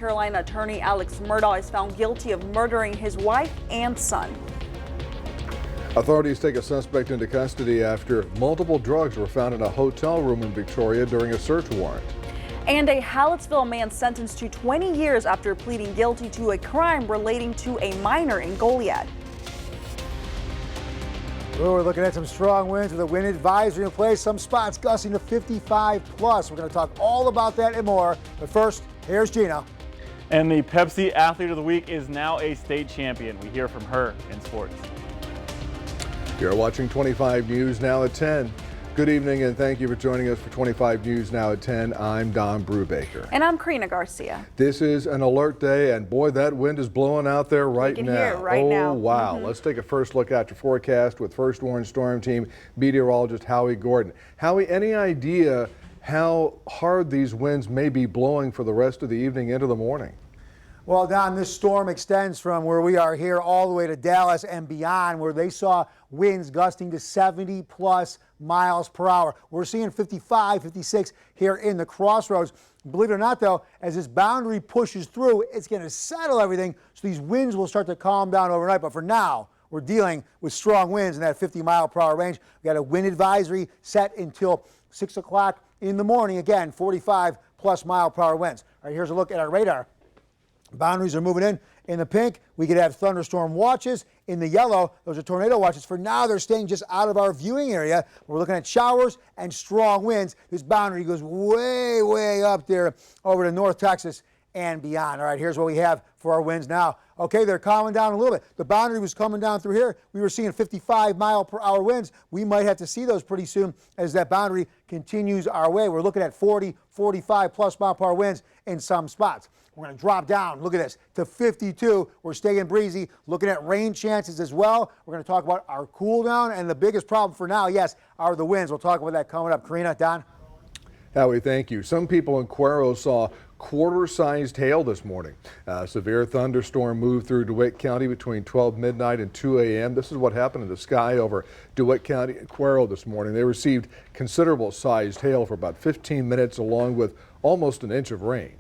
Carolina attorney Alex Murdaugh is found guilty of murdering his wife and son. Authorities take a suspect into custody after multiple drugs were found in a hotel room in Victoria during a search warrant. And a Hallettsville man sentenced to 20 years after pleading guilty to a crime relating to a minor in Goliad. We're looking at some strong winds with a wind advisory in place. Some spots gusting to 55 plus. We're going to talk all about that and more. But first, here's Gina. And the Pepsi Athlete of the Week is now a state champion. We hear from her in sports. You're watching 25 News Now at 10. Good evening and thank you for joining us for 25 News Now at 10. I'm Don Brubaker. And I'm Karina Garcia. This is an alert day and boy, that wind is blowing out there right now. Hear it right now. Wow. Let's take a first look at your forecast with First Warn Storm Team meteorologist Howie Gordon. Howie, any idea how hard these winds may be blowing for the rest of the evening into the morning? Well, Don, this storm extends from where we are here all the way to Dallas and beyond, where they saw winds gusting to 70 plus miles per hour. We're seeing 55, 56 here in the Crossroads. Believe it or not, though, as this boundary pushes through, it's going to settle everything, so these winds will start to calm down overnight. But for now, we're dealing with strong winds in that 50 mile per hour range. We got a wind advisory set until 6 o'clock in the morning. Again, 45 plus mile per hour winds. All right, here's a look at our radar. Boundaries are moving in. In the pink, we could have thunderstorm watches. In the yellow, those are tornado watches. For now, they're staying just out of our viewing area. We're looking at showers and strong winds. This boundary goes way, way up there over to North Texas and beyond. All right, here's what we have for our winds now. Okay, they're calming down a little bit. The boundary was coming down through here. We were seeing 55 mile per hour winds. We might have to see those pretty soon as that boundary continues our way. We're looking at 40, 45 plus mile per hour winds in some spots. We're going to drop down, look at this, to 52. We're staying breezy, looking at rain chances as well. We're going to talk about our cool down, and the biggest problem for now, yes, are the winds. We'll talk about that coming up. Karina, Don? Howie, thank you. Some people in Cuero saw quarter-sized hail this morning. A severe thunderstorm moved through DeWitt County between 12 midnight and 2 a.m. This is what happened in the sky over DeWitt County and Cuero this morning. They received considerable sized hail for about 15 minutes along with almost an inch of rain.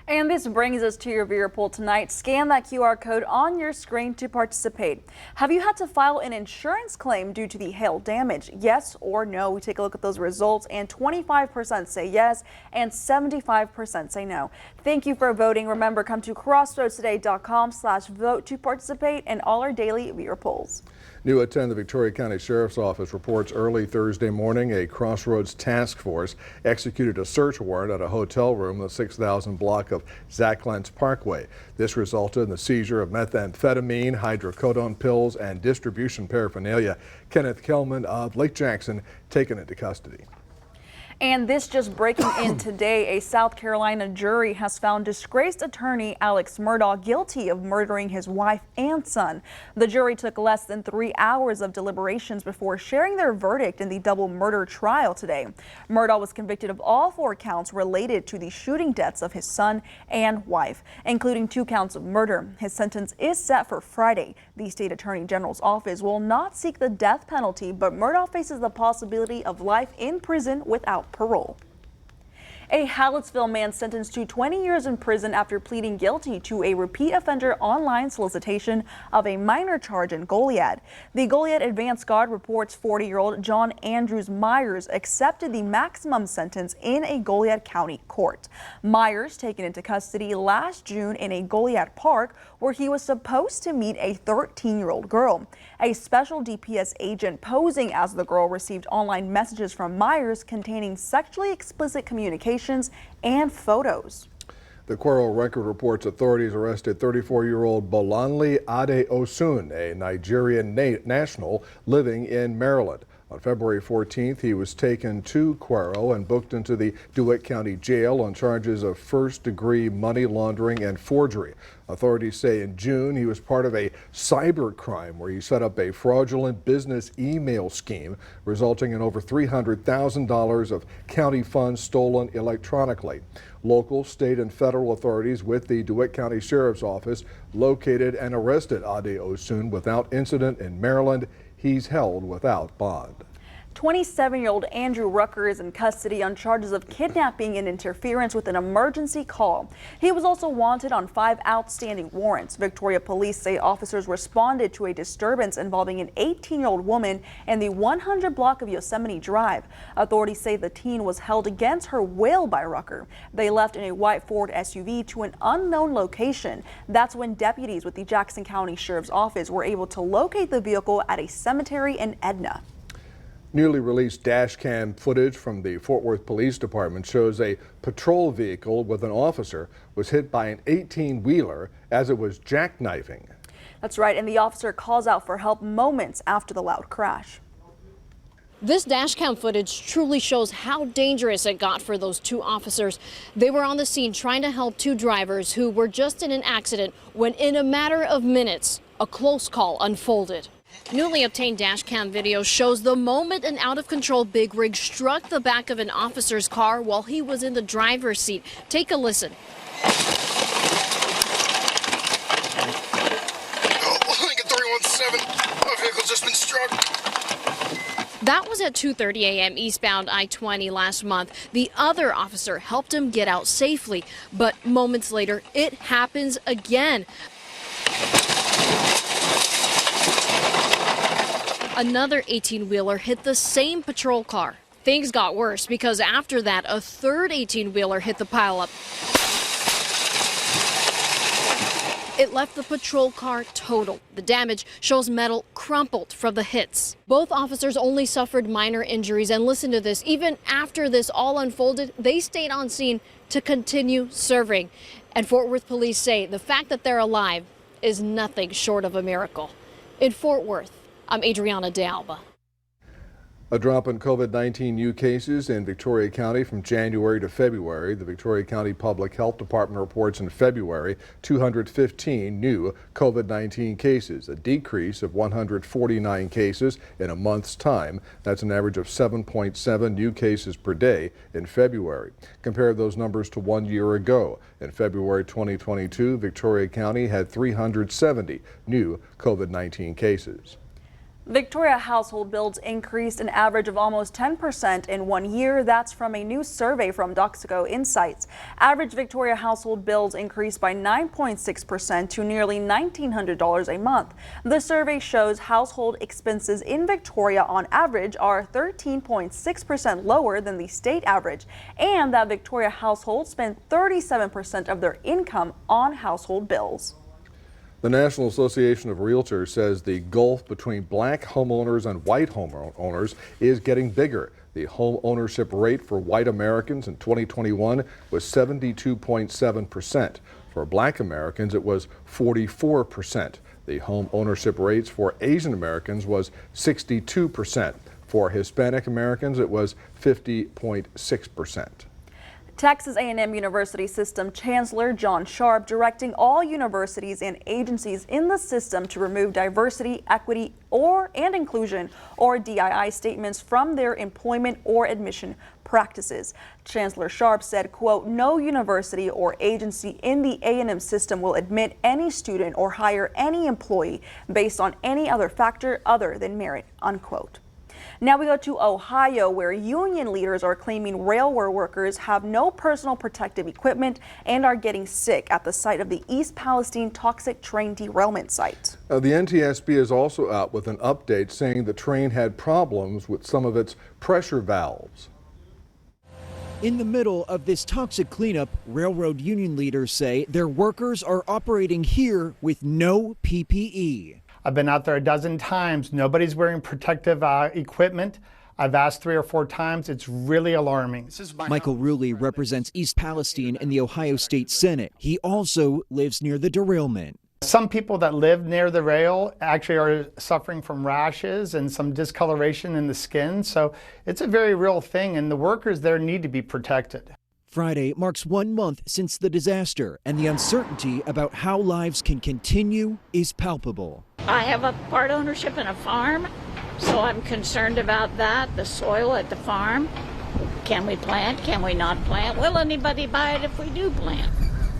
And this brings us to your viewer poll tonight. Scan that QR code on your screen to participate. Have you had to file an insurance claim due to the hail damage? Yes or no? We take a look at those results, and 25% say yes and 75% say no. Thank you for voting. Remember, come to crossroadstoday.com/vote to participate in all our daily viewer polls. New at 10, the Victoria County Sheriff's Office reports early Thursday morning a Crossroads task force executed a search warrant at a hotel room in the 6000 block of Zach Lentz Parkway. This resulted in the seizure of methamphetamine, hydrocodone pills, and distribution paraphernalia. Kenneth Kelman of Lake Jackson taken into custody. And this just breaking in today, a South Carolina jury has found disgraced attorney Alex Murdaugh guilty of murdering his wife and son. The jury took less than 3 hours of deliberations before sharing their verdict in the double murder trial today. Murdaugh was convicted of all 4 counts related to the shooting deaths of his son and wife, including 2 counts of murder. His sentence is set for Friday. The state attorney general's office will not seek the death penalty, but Murdaugh faces the possibility of life in prison without parole. A Hallettsville man sentenced to 20 years in prison after pleading guilty to a repeat offender online solicitation of a minor charge in Goliad. The Goliad Advance Guard reports 40-year-old John Andrews Myers accepted the maximum sentence in a Goliad County court. Myers taken into custody last June in a Goliad park where he was supposed to meet a 13-year-old girl. A special DPS agent posing as the girl received online messages from Myers containing sexually explicit communications and photos. The Cuero Record reports authorities arrested 34-year-old Bolanle Adeosun, a Nigerian national living in Maryland. On February 14th, he was taken to Cuero and booked into the DeWitt County Jail on charges of first-degree money laundering and forgery. Authorities say in June he was part of a cyber crime where he set up a fraudulent business email scheme, resulting in over $300,000 of county funds stolen electronically. Local, state, and federal authorities with the DeWitt County Sheriff's Office located and arrested Adeosun without incident in Maryland. He's held without bond. 27-year-old Andrew Rucker is in custody on charges of kidnapping and interference with an emergency call. He was also wanted on 5 outstanding warrants. Victoria police say officers responded to a disturbance involving an 18-year-old woman in the 100 block of Yosemite Drive. Authorities say the teen was held against her will by Rucker. They left in a white Ford SUV to an unknown location. That's when deputies with the Jackson County Sheriff's Office were able to locate the vehicle at a cemetery in Edna. Newly released dash cam footage from the Fort Worth Police Department shows a patrol vehicle with an officer was hit by an 18-wheeler as it was jackknifing. That's right, and the officer calls out for help moments after the loud crash. This dash cam footage truly shows how dangerous it got for those 2 officers. They were on the scene trying to help 2 drivers who were just in an accident when in a matter of minutes, a close call unfolded. Newly obtained dash cam video shows the moment an out-of-control big rig struck the back of an officer's car while he was in the driver's seat. Take a listen. Lincoln 317, my vehicle's just been struck. That was at 2:30 a.m. eastbound I-20 last month. The other officer helped him get out safely, but moments later, it happens again. Another 18-wheeler hit the same patrol car. Things got worse because after that, a third 18-wheeler hit the pileup. It left the patrol car totaled. The damage shows metal crumpled from the hits. Both officers only suffered minor injuries, and listen to this, even after this all unfolded, they stayed on scene to continue serving. And Fort Worth police say the fact that they're alive is nothing short of a miracle. In Fort Worth, I'm Adriana De Alba. A drop in COVID-19 new cases in Victoria County from January to February. The Victoria County Public Health Department reports in February 215 new COVID-19 cases, a decrease of 149 cases in a month's time. That's an average of 7.7 new cases per day in February. Compare those numbers to 1 year ago. In February 2022, Victoria County had 370 new COVID-19 cases. Victoria household bills increased an average of almost 10% in 1 year. That's from a new survey from Doxaco Insights. Average Victoria household bills increased by 9.6% to nearly $1,900 a month. The survey shows household expenses in Victoria on average are 13.6% lower than the state average, and that Victoria households spend 37% of their income on household bills. The National Association of Realtors says the gulf between black homeowners and white homeowners is getting bigger. The home ownership rate for white Americans in 2021 was 72.7%. For black Americans, it was 44%. The home ownership rates for Asian Americans was 62%. For Hispanic Americans, it was 50.6%. Texas A&M University System Chancellor John Sharp directing all universities and agencies in the system to remove diversity, equity, and inclusion or DII statements from their employment or admission practices. Chancellor Sharp said, quote, "No university or agency in the A&M system will admit any student or hire any employee based on any other factor other than merit," unquote. Now we go to Ohio, where union leaders are claiming railway workers have no personal protective equipment and are getting sick at the site of the East Palestine toxic train derailment site. The NTSB is also out with an update saying the train had problems with some of its pressure valves. In the middle of this toxic cleanup, railroad union leaders say their workers are operating here with no PPE. I've been out there a dozen times. Nobody's wearing protective equipment. I've asked 3 or 4 times. It's really alarming. Michael Rulli represents East Palestine in the Ohio State Senate. He also lives near the derailment. Some people that live near the rail actually are suffering from rashes and some discoloration in the skin. So it's a very real thing, and the workers there need to be protected. Friday marks 1 month since the disaster, and the uncertainty about how lives can continue is palpable. I have a part ownership in a farm, so I'm concerned about that, the soil at the farm. Can we plant? Can we not plant? Will anybody buy it if we do plant?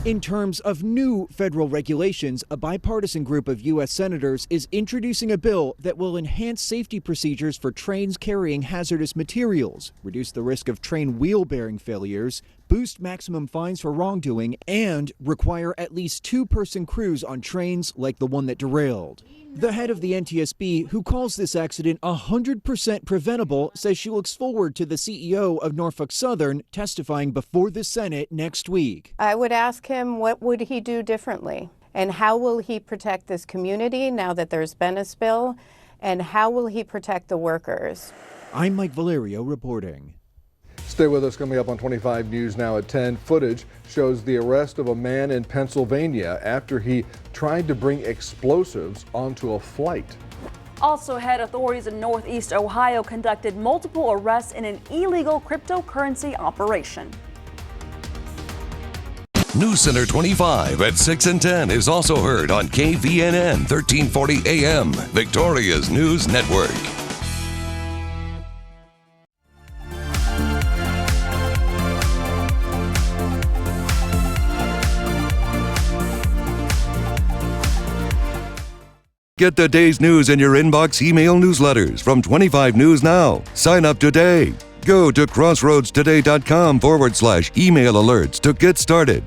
In terms of new federal regulations, a bipartisan group of U.S. senators is introducing a bill that will enhance safety procedures for trains carrying hazardous materials, reduce the risk of train wheel bearing failures, boost maximum fines for wrongdoing, and require at least two-person crews on trains like the one that derailed. The head of the NTSB, who calls this accident 100% preventable, says she looks forward to the CEO of Norfolk Southern testifying before the Senate next week. I would ask him what would he do differently, and how will he protect this community now that there's been a spill, and how will he protect the workers? I'm Mike Valerio reporting. Stay with us. Coming up on 25 News now at 10. Footage shows the arrest of a man in Pennsylvania after he tried to bring explosives onto a flight. Also ahead, authorities in Northeast Ohio conducted multiple arrests in an illegal cryptocurrency operation. News Center 25 at 6 and 10 is also heard on KVNN 1340 AM, Victoria's News Network. Get the day's news in your inbox email newsletters from 25 News Now. Sign up today. Go to crossroadstoday.com/email alerts to get started.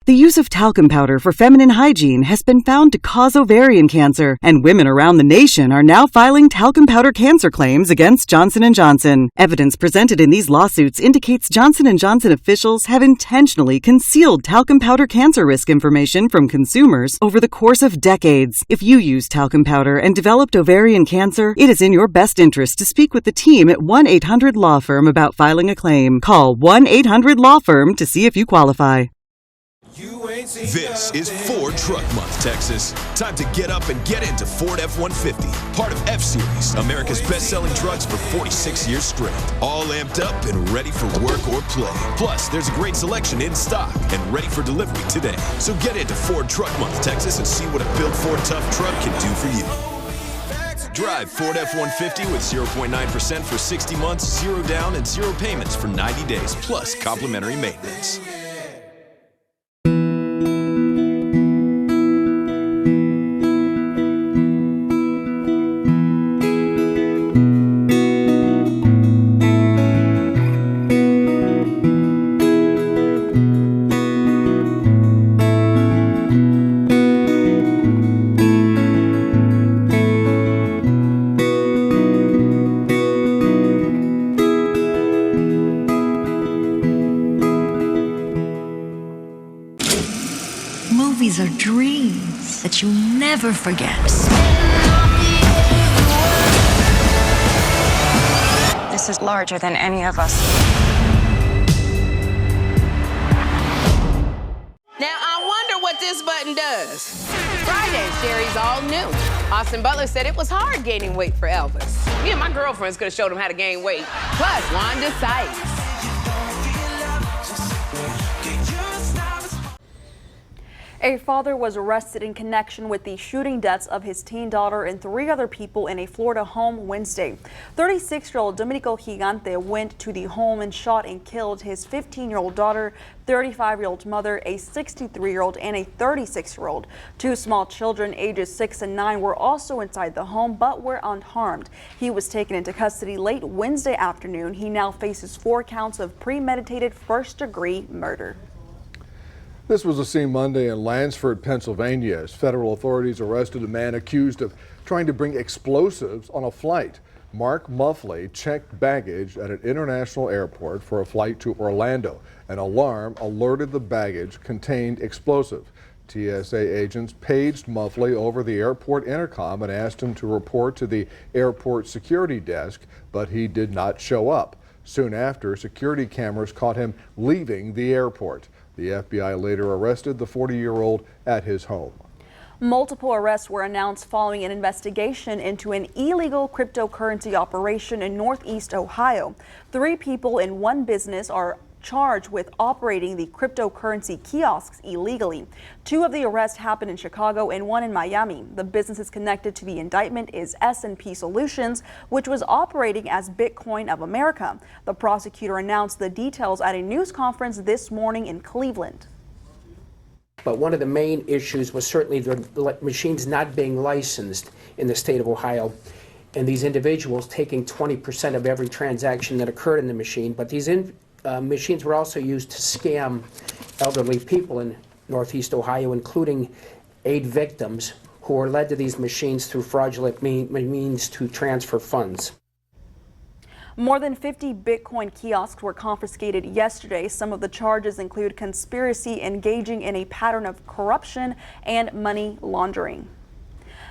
The use of talcum powder for feminine hygiene has been found to cause ovarian cancer, and women around the nation are now filing talcum powder cancer claims against Johnson & Johnson. Evidence presented in these lawsuits indicates Johnson & Johnson officials have intentionally concealed talcum powder cancer risk information from consumers over the course of decades. If you use talcum powder and developed ovarian cancer, it is in your best interest to speak with the team at 1-800-LAW-FIRM about filing a claim. Call 1-800-LAW-FIRM to see if you qualify. This is Ford Truck Month, Texas. Time to get up and get into Ford F-150, part of F-Series, America's best-selling trucks for 46 years straight. All amped up and ready for work or play. Plus, there's a great selection in stock and ready for delivery today. So get into Ford Truck Month, Texas, and see what a built Ford Tough truck can do for you. Drive Ford F-150 with 0.9% for 60 months, 0 down, and 0 payments for 90 days, plus complimentary maintenance. Movies are dreams that you'll never forget. This is larger than any of us. Now, I wonder what this button does. Friday, Sherry's all new. Austin Butler said it was hard gaining weight for Elvis. Me and my girlfriends could have showed him how to gain weight. Plus, Wanda Sykes. A father was arrested in connection with the shooting deaths of his teen daughter and 3 other people in a Florida home Wednesday. 36-year-old Domenico Gigante went to the home and shot and killed his 15-year-old daughter, 35-year-old mother, a 63-year-old, and a 36-year-old. 2 small children, ages 6 and 9, were also inside the home but were unharmed. He was taken into custody late Wednesday afternoon. He now faces 4 counts of premeditated first-degree murder. This was a scene Monday in Lansford, Pennsylvania, as federal authorities arrested a man accused of trying to bring explosives on a flight. Mark Muffley checked baggage at an international airport for a flight to Orlando. An alarm alerted the baggage contained explosive. TSA agents paged Muffley over the airport intercom and asked him to report to the airport security desk, but he did not show up. Soon after, security cameras caught him leaving the airport. The FBI later arrested the 40-year-old at his home. Multiple arrests were announced following an investigation into an illegal cryptocurrency operation in Northeast Ohio. 3 people in 1 business are charged with operating the cryptocurrency kiosks illegally. 2 of the arrests happened in Chicago and 1 in Miami. The businesses connected to the indictment is S&P Solutions, which was operating as Bitcoin of America. The prosecutor announced the details at a news conference this morning in Cleveland. But one of the main issues was certainly the machines not being licensed in the state of Ohio, and these individuals taking 20% of every transaction that occurred in the machine. But these machines were also used to scam elderly people in Northeast Ohio, including 8 victims who were led to these machines through fraudulent means to transfer funds. More than 50 Bitcoin kiosks were confiscated yesterday. Some of the charges include conspiracy, engaging in a pattern of corruption, and money laundering.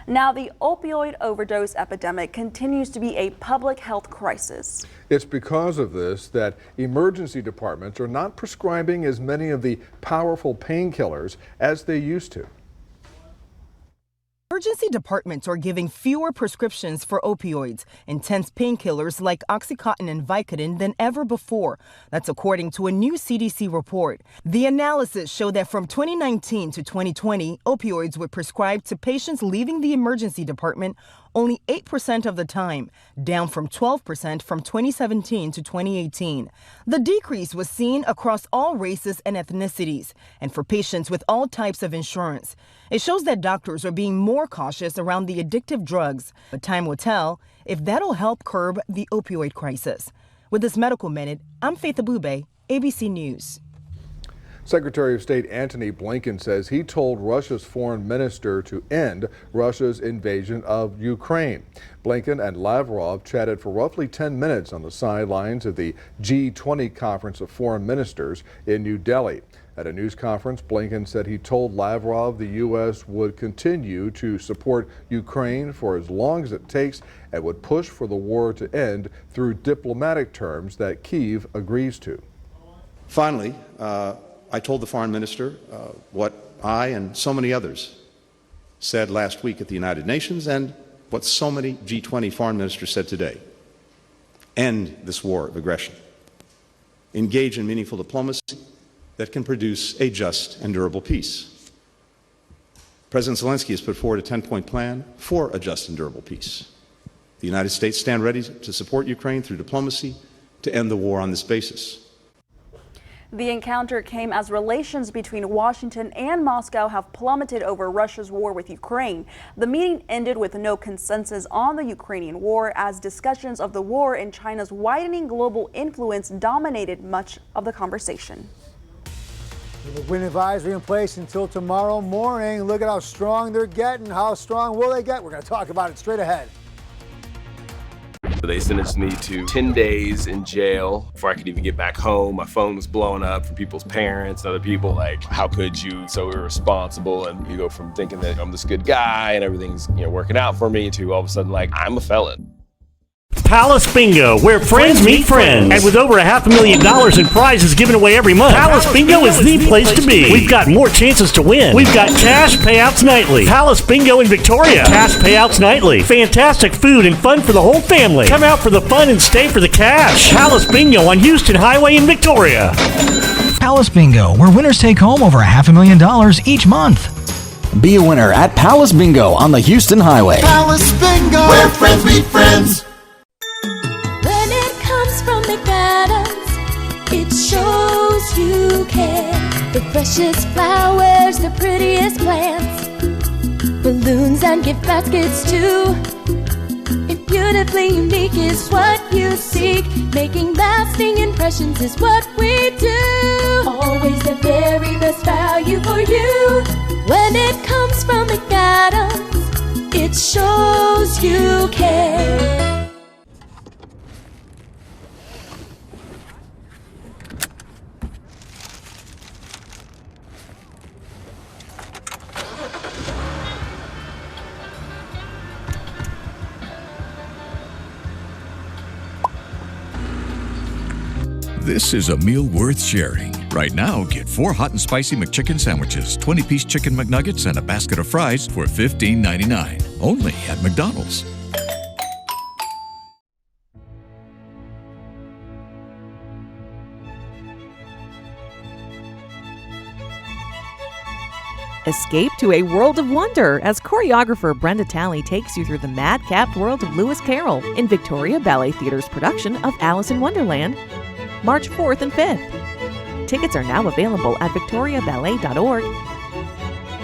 Now, the opioid overdose epidemic continues to be a public health crisis. It's because of this that emergency departments are not prescribing as many of the powerful painkillers as they used to. Emergency departments are giving fewer prescriptions for opioids, intense painkillers like Oxycontin and Vicodin than ever before. That's according to a new CDC report. The analysis showed that from 2019 to 2020, opioids were prescribed to patients leaving the emergency department only 8% of the time, down from 12% from 2017 to 2018. The decrease was seen across all races and ethnicities, and for patients with all types of insurance. It shows that doctors are being more cautious around the addictive drugs, but time will tell if that'll help curb the opioid crisis. With this Medical Minute, I'm Faith Abube, ABC News. Secretary of State Antony Blinken says he told Russia's foreign minister to end Russia's invasion of Ukraine. Blinken and Lavrov chatted for roughly 10 minutes on the sidelines of the G20 Conference of Foreign Ministers in New Delhi. At a news conference, Blinken said he told Lavrov the U.S. would continue to support Ukraine for as long as it takes and would push for the war to end through diplomatic terms that Kyiv agrees to. Finally, I told the foreign minister what I and so many others said last week at the United Nations and what so many G20 foreign ministers said today. End this war of aggression. Engage in meaningful diplomacy that can produce a just and durable peace. President Zelensky has put forward a 10-point plan for a just and durable peace. The United States stand ready to support Ukraine through diplomacy to end the war on this basis. The encounter came as relations between Washington and Moscow have plummeted over Russia's war with Ukraine. The meeting ended with no consensus on the Ukrainian war, as discussions of the war and China's widening global influence dominated much of the conversation. With the wind advisory in place until tomorrow morning, look at how strong they're getting. How strong will they get? We're going to talk about it straight ahead. They sentenced me to 10 days in jail before I could even get back home. My phone was blowing up from people's parents and other people, like, how could you, so irresponsible? And you go from thinking that I'm this good guy and everything's working out for me to all of a sudden, like, I'm a felon. Palace Bingo, where friends meet friends. And with over $500,000 in prizes given away every month, Palace Bingo is the place to be. We've got more chances to win. We've got cash payouts nightly. Palace Bingo in Victoria. Cash payouts nightly. Fantastic food and fun for the whole family. Come out for the fun and stay for the cash. Palace Bingo on Houston Highway in Victoria. Palace Bingo, where winners take home over $500,000 each month. Be a winner at Palace Bingo on the Houston Highway. Palace Bingo, where friends meet friends. From McAdams, it shows you care. The freshest flowers, the prettiest plants, balloons and gift baskets too. And beautifully unique is what you seek. Making lasting impressions is what we do. Always the very best value for you. When it comes from McAdams, it shows you care. This is a meal worth sharing. Right now, get 4 hot and spicy McChicken sandwiches, 20-piece chicken McNuggets, and a basket of fries for $15.99. Only at McDonald's. Escape to a world of wonder as choreographer Brenda Talley takes you through the madcapped world of Lewis Carroll in Victoria Ballet Theater's production of Alice in Wonderland, March 4th and 5th. Tickets are now available at victoriaballet.org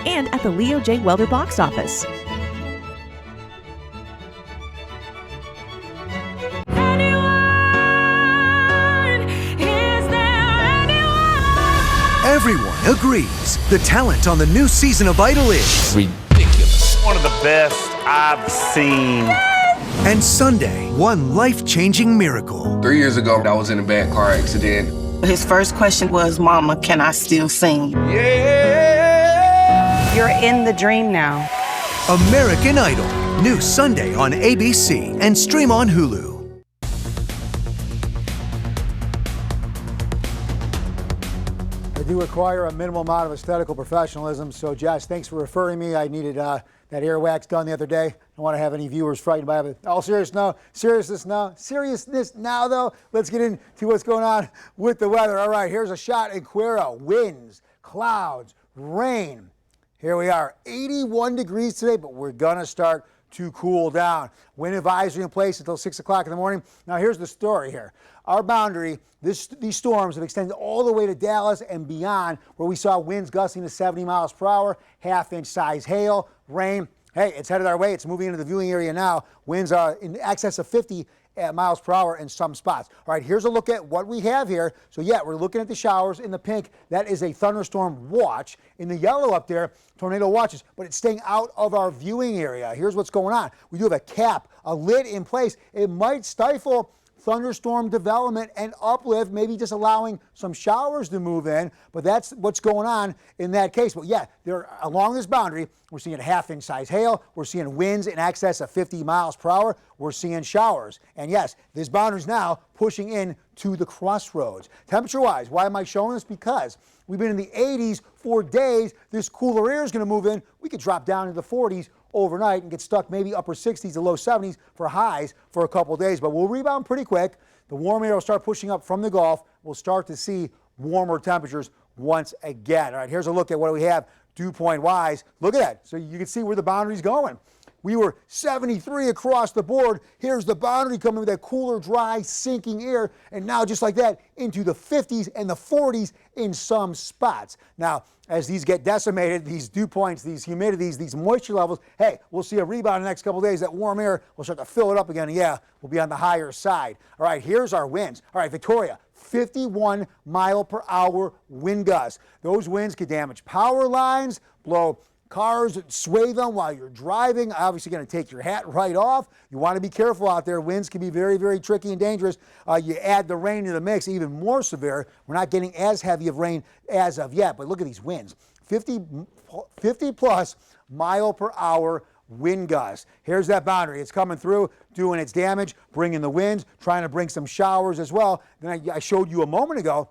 and at the Leo J. Welder box office. Everyone agrees the talent on the new season of Idol is ridiculous. One of the best I've seen. And Sunday, one life-changing miracle. 3 years ago, I was in a bad car accident. His first question was, Mama, can I still sing? Yeah! You're in the dream now. American Idol, new Sunday on ABC and stream on Hulu. I do require a minimal amount of aesthetical professionalism, so Jess, thanks for referring me. I needed that earwax done the other day. I don't want to have any viewers frightened by it. All seriousness now, though. Let's get into what's going on with the weather. All right, here's a shot in Cuero. Winds, clouds, rain. Here we are, 81 degrees today, but we're going to start to cool down. Wind advisory in place until 6 o'clock in the morning. Now, here's the story here. Our boundary, these storms have extended all the way to Dallas and beyond, where we saw winds gusting to 70 miles per hour, half-inch size hail, rain. Hey, it's headed our way. It's moving into the viewing area now. Winds are in excess of 50 miles per hour in some spots. All right, here's a look at what we have here. So, yeah, we're looking at the showers in the pink. That is a thunderstorm watch. In the yellow up there, tornado watches, but it's staying out of our viewing area. Here's what's going on. We do have a cap, a lid in place. It might stifle thunderstorm development and uplift, maybe just allowing some showers to move in, but that's what's going on in that case. But yeah, along this boundary, we're seeing half-inch size hail, we're seeing winds in excess of 50 miles per hour, we're seeing showers. And yes, this boundary is now pushing in to the crossroads. Temperature-wise, why am I showing this? Because we've been in the 80s for days. This cooler air is going to move in. We could drop down to the 40s overnight and get stuck maybe upper 60s to low 70s for highs for a couple of days, but we'll rebound pretty quick. The warm air will start pushing up from the Gulf. We'll start to see warmer temperatures once again. All right, here's a look at what we have dew point wise. Look at that. So you can see where the boundary's going. We were 73 across the board. Here's the boundary coming with that cooler, dry, sinking air. And now, just like that, into the 50s and the 40s in some spots. Now, as these get decimated, these dew points, these humidities, these moisture levels, hey, we'll see a rebound in the next couple of days. That warm air will start to fill it up again. And yeah, we'll be on the higher side. All right, here's our winds. All right, Victoria, 51 mile per hour wind gusts. Those winds could damage power lines, blow cars, sway them while you're driving. Obviously going to take your hat right off. You want to be careful out there. Winds can be very, very tricky and dangerous. You add the rain to the mix, even more severe. We're not getting as heavy of rain as of yet, but look at these winds. 50 plus mile per hour wind gusts. Here's that boundary. It's coming through, doing its damage, bringing the winds, trying to bring some showers as well. Then I showed you a moment ago,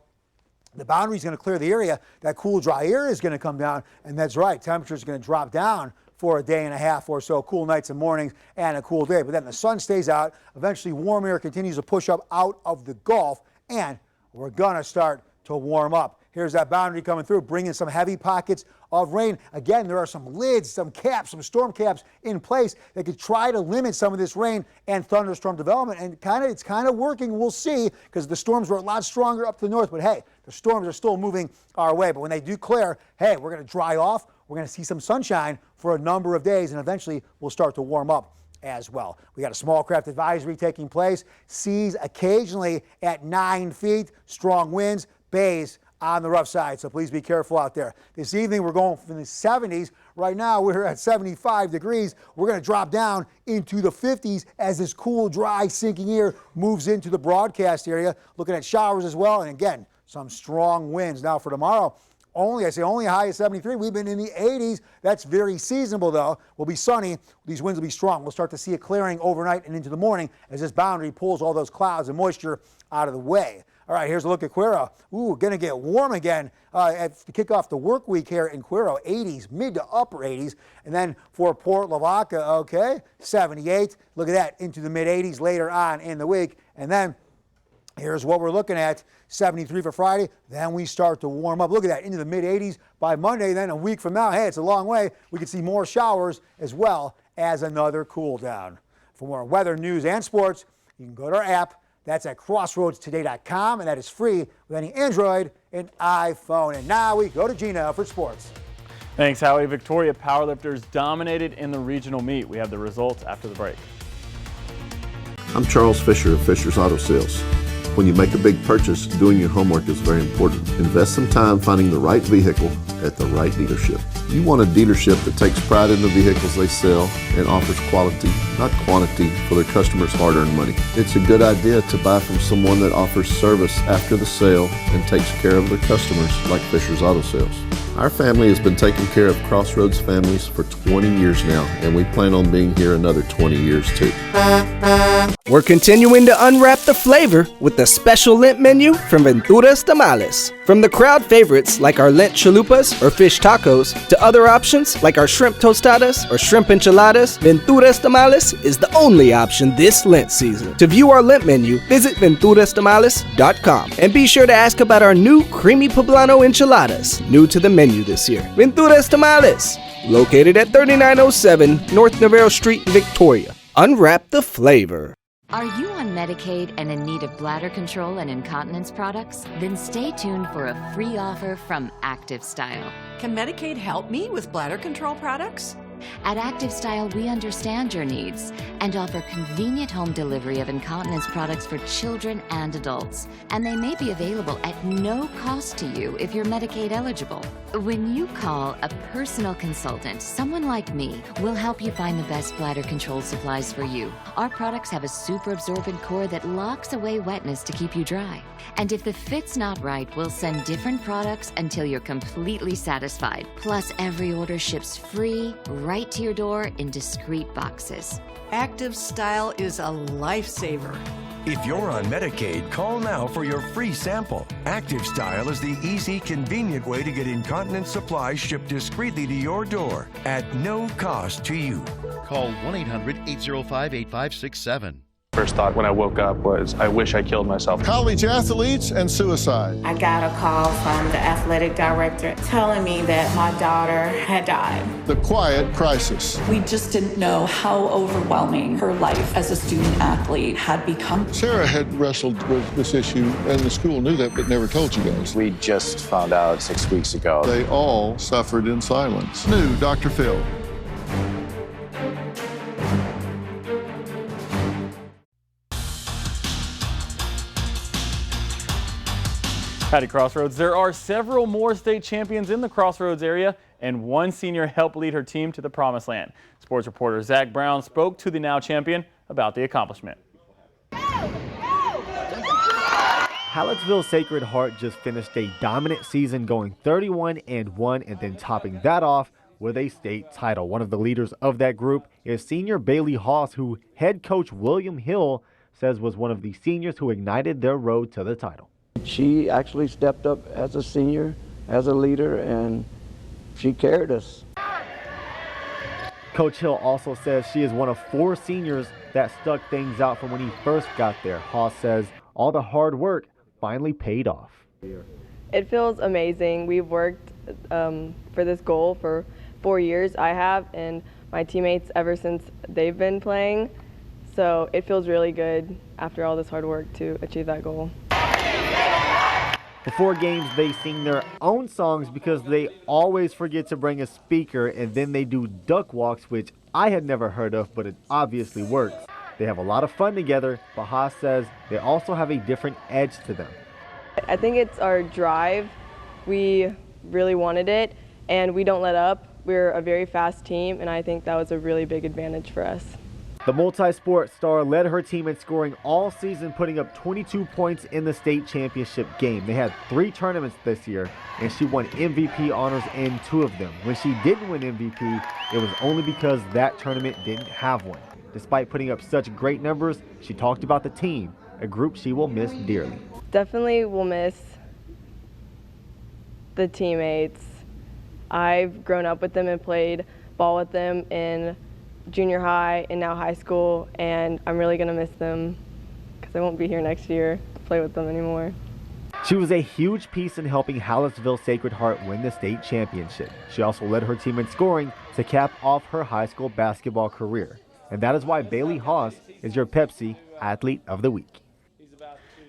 the boundary is going to clear the area. That cool, dry air is going to come down, and that's right. Temperature is going to drop down for a day and a half or so. Cool nights and mornings and a cool day. But then the sun stays out. Eventually, warm air continues to push up out of the Gulf, and we're going to start to warm up. Here's that boundary coming through, bringing some heavy pockets of rain. Again, there are some lids, some caps, some storm caps in place that could try to limit some of this rain and thunderstorm development. And it's kind of working. We'll see, because the storms were a lot stronger up to the north. But hey, the storms are still moving our way. But when they do clear, hey, we're going to dry off. We're going to see some sunshine for a number of days, and eventually we'll start to warm up as well. We got a small craft advisory taking place. Seas occasionally at 9 feet, strong winds, bays on the rough side, so please be careful out there. This evening, we're going from the 70s. Right now, we're at 75 degrees. We're going to drop down into the 50s as this cool, dry, sinking air moves into the broadcast area. Looking at showers as well, and again, some strong winds. Now for tomorrow, only a high of 73. We've been in the 80s. That's very seasonable, though. We'll be sunny. These winds will be strong. We'll start to see it clearing overnight and into the morning as this boundary pulls all those clouds and moisture out of the way. All right, here's a look at Cuero. Ooh, going to get warm again to kick off the work week here in Cuero. 80s, mid to upper 80s. And then for Port Lavaca, okay, 78. Look at that, into the mid 80s later on in the week. And then here's what we're looking at, 73 for Friday. Then we start to warm up. Look at that, into the mid 80s by Monday. Then a week from now, hey, it's a long way. We could see more showers as well as another cool down. For more weather, news, and sports, you can go to our app. That's at crossroadstoday.com, and that is free with any Android and iPhone. And now we go to Gina for sports. Thanks, Howie. Victoria powerlifters dominated in the regional meet. We have the results after the break. I'm Charles Fisher of Fisher's Auto Sales. When you make a big purchase, doing your homework is very important. Invest some time finding the right vehicle at the right dealership. You want a dealership that takes pride in the vehicles they sell and offers quality, not quantity, for their customers' hard-earned money. It's a good idea to buy from someone that offers service after the sale and takes care of their customers, like Fisher's Auto Sales. Our family has been taking care of Crossroads families for 20 years now, and we plan on being here another 20 years too. We're continuing to unwrap the flavor with the special Lent menu from Ventura's Tamales. From the crowd favorites like our Lent chalupas or fish tacos to other options like our shrimp tostadas or shrimp enchiladas, Ventura's Tamales is the only option this Lent season. To view our Lent menu, visit venturastamales.com and be sure to ask about our new creamy poblano enchiladas, new to the menu this year. Ventura's Tamales, located at 3907 North Navarro Street in Victoria. Unwrap the flavor. Are you on Medicaid and in need of bladder control and incontinence products? Then stay tuned for a free offer from Active Style. Can Medicaid help me with bladder control products? At Active Style, we understand your needs and offer convenient home delivery of incontinence products for children and adults. And they may be available at no cost to you if you're Medicaid eligible. When you call a personal consultant, someone like me will help you find the best bladder control supplies for you. Our products have a super absorbent core that locks away wetness to keep you dry. And if the fit's not right, we'll send different products until you're completely satisfied. Plus, every order ships free right to your door in discreet boxes. Active Style is a lifesaver. If you're on Medicaid, call now for your free sample. Active Style is the easy, convenient way to get incontinence supplies shipped discreetly to your door at no cost to you. Call 1-800-805-8567. First thought when I woke up was, I wish I killed myself. College athletes and suicide. I got a call from the athletic director telling me that my daughter had died. The quiet crisis. We just didn't know how overwhelming her life as a student athlete had become. Sarah had wrestled with this issue, and the school knew that but never told you guys. We just found out 6 weeks ago. They all suffered in silence. New Dr. Phil. Howdy, Crossroads. There are several more state champions in the Crossroads area, and one senior helped lead her team to the promised land. Sports reporter Zach Brown spoke to the now champion about the accomplishment. Hallettsville Sacred Heart just finished a dominant season, going 31-1 and then topping that off with a state title. One of the leaders of that group is senior Bailey Haas, who head coach William Hill says was one of the seniors who ignited their road to the title. She actually stepped up as a senior, as a leader, and she carried us. Coach Hill also says she is one of 4 seniors that stuck things out from when he first got there. Haas says all the hard work finally paid off. It feels amazing. We've worked for this goal for 4 years, I have, and my teammates ever since they've been playing. So it feels really good after all this hard work to achieve that goal. Before games, they sing their own songs because they always forget to bring a speaker, and then they do duck walks, which I had never heard of, but it obviously works. They have a lot of fun together, but Haas says they also have a different edge to them. I think it's our drive. We really wanted it, and we don't let up. We're a very fast team, and I think that was a really big advantage for us. The multi-sport star led her team in scoring all season, putting up 22 points in the state championship game. They had 3 tournaments this year, and she won MVP honors in 2 of them. When she didn't win MVP, it was only because that tournament didn't have one. Despite putting up such great numbers, she talked about the team, a group she will miss dearly. Definitely will miss the teammates. I've grown up with them and played ball with them in junior high and now high school, and I'm really going to miss them because I won't be here next year to play with them anymore. She was a huge piece in helping Hallettsville Sacred Heart win the state championship. She also led her team in scoring to cap off her high school basketball career. And that is why Bailey Haas is your Pepsi Athlete of the Week.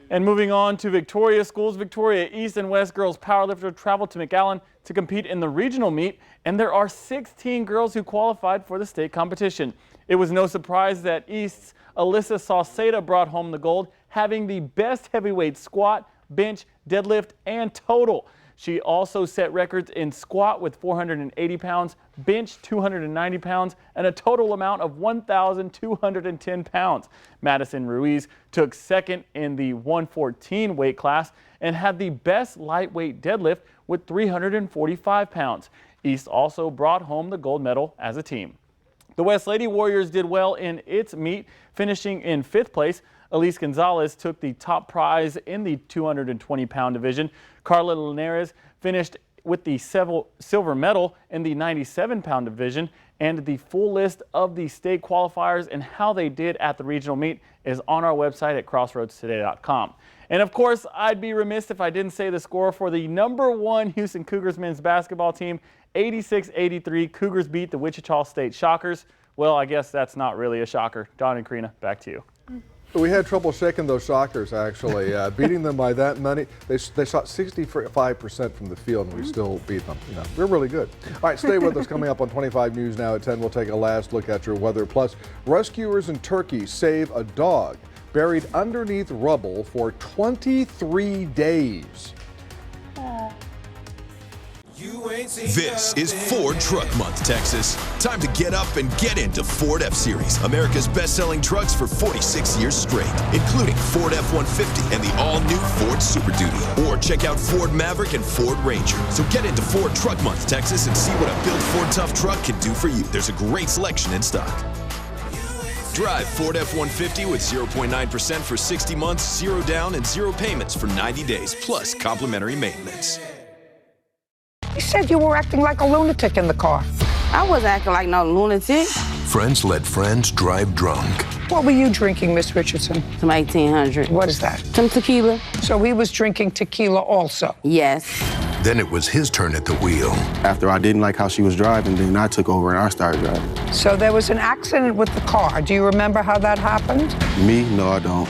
And moving on to Victoria schools, Victoria East and West girls powerlifter traveled to McAllen to compete in the regional meet, and there are 16 girls who qualified for the state competition. It was no surprise that East's Alyssa Sauceda brought home the gold, having the best heavyweight squat, bench, deadlift, and total. She also set records in squat with 480 pounds, bench 290 pounds, and a total amount of 1,210 pounds. Madison Ruiz took second in the 114 weight class and had the best lightweight deadlift with 345 pounds. East also brought home the gold medal as a team. The West Lady Warriors did well in its meet, finishing in 5th place. Elise Gonzalez took the top prize in the 220-pound division. Carla Linares finished with the silver medal in the 97-pound division. And the full list of the state qualifiers and how they did at the regional meet is on our website at crossroadstoday.com. And of course, I'd be remiss if I didn't say the score for the #1 Houston Cougars men's basketball team. 86-83, Cougars beat the Wichita State Shockers. Well, I guess that's not really a shocker. Don and Karina, back to you. We had trouble shaking those Shockers, actually. Beating them by that many. They shot 65% from the field, and we still beat them. You know, we're really good. All right, stay with us. Coming up on 25 News Now at 10, we'll take a last look at your weather. Plus, rescuers in Turkey save a dog buried underneath rubble for 23 days. This is Ford Truck Month, Texas. Time to get up and get into Ford F-Series, America's best-selling trucks for 46 years straight, including Ford F-150 and the all-new Ford Super Duty. Or check out Ford Maverick and Ford Ranger. So get into Ford Truck Month, Texas, and see what a built Ford Tough truck can do for you. There's a great selection in stock. Drive Ford F-150 with 0.9% for 60 months, 0 down, and 0 payments for 90 days, plus complimentary maintenance. You said you were acting like a lunatic in the car. I wasn't acting like no lunatic. Friends let friends drive drunk. What were you drinking, Miss Richardson? Some 1800. What is that? Some tequila. So he was drinking tequila also? Yes. Then it was his turn at the wheel. After I didn't like how she was driving, then I took over and I started driving. So there was an accident with the car. Do you remember how that happened? Me? No, I don't.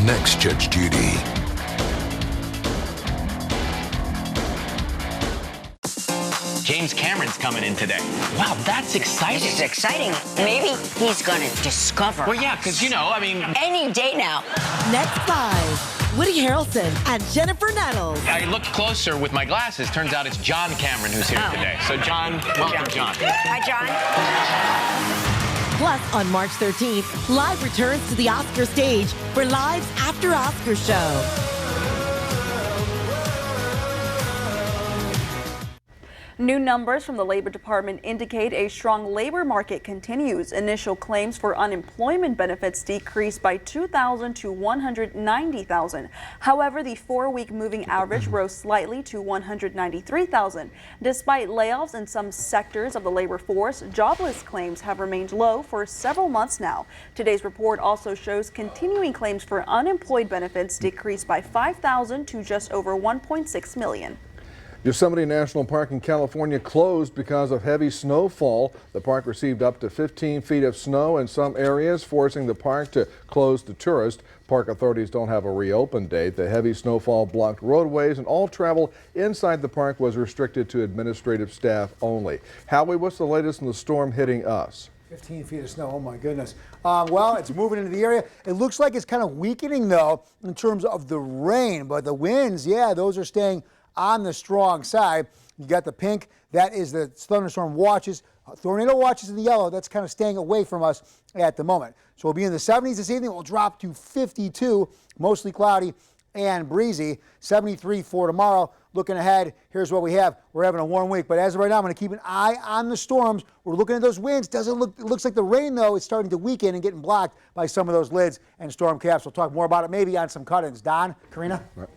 Next, Judge Judy. James Cameron's coming in today. Wow, that's exciting. This is exciting. Maybe he's gonna discover. Well, yeah, because, you know, I mean... Any day now. Next 5, Woody Harrelson and Jennifer Nettles. I looked closer with my glasses. Turns out it's John Cameron who's here today. So, John, welcome, John. Hi, John. Plus, on March 13th, Live returns to the Oscar stage for Live's After Oscar show. New numbers from the Labor Department indicate a strong labor market continues. Initial claims for unemployment benefits decreased by 2,000 to 190,000. However, the 4-week moving average rose slightly to 193,000. Despite layoffs in some sectors of the labor force, jobless claims have remained low for several months now. Today's report also shows continuing claims for unemployed benefits decreased by 5,000 to just over 1.6 million. Yosemite National Park in California closed because of heavy snowfall. The park received up to 15 feet of snow in some areas, forcing the park to close to tourists. Park authorities don't have a reopen date. The heavy snowfall blocked roadways, and all travel inside the park was restricted to administrative staff only. Howie, what's the latest on the storm hitting us? 15 feet of snow, oh my goodness. Well, it's moving into the area. It looks like it's kind of weakening, though, in terms of the rain, but the winds, yeah, those are staying on the strong side. You got the pink, that is the thunderstorm watches. Tornado watches in the yellow, that's kind of staying away from us at the moment. So we'll be in the 70s this evening. We'll drop to 52, mostly cloudy and breezy. 73 for tomorrow. Looking ahead, here's what we have. We're having a warm week, but as of right now, I'm going to keep an eye on the storms. We're looking at those winds. It looks like the rain, though, is starting to weaken and getting blocked by some of those lids and storm caps. We'll talk more about it maybe on some cut-ins. Don, Karina? Right.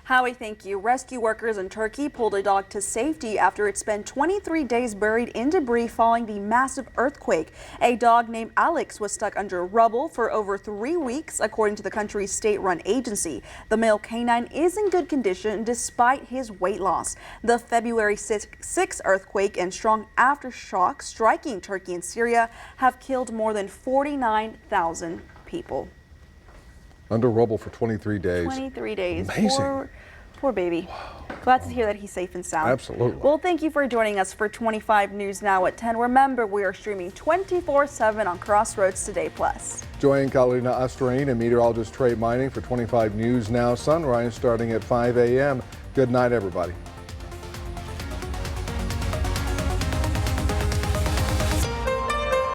Howie, thank you. Rescue workers in Turkey pulled a dog to safety after it spent 23 days buried in debris following the massive earthquake. A dog named Alex was stuck under rubble for over 3 weeks, according to the country's state-run agency. The male canine is in good condition despite his weight loss. The February 6 earthquake and strong aftershocks striking Turkey and Syria have killed more than 49,000 people. Under rubble for 23 days. 23 days. Amazing. Poor baby. Glad to hear that he's safe and sound. Absolutely. Well, thank you for joining us for 25 News Now at 10. Remember, we are streaming 24/7 on Crossroads Today Plus. Join Carolina Astrain and meteorologist Trey Mining for 25 News Now. Sunrise starting at 5 a.m. Good night, everybody.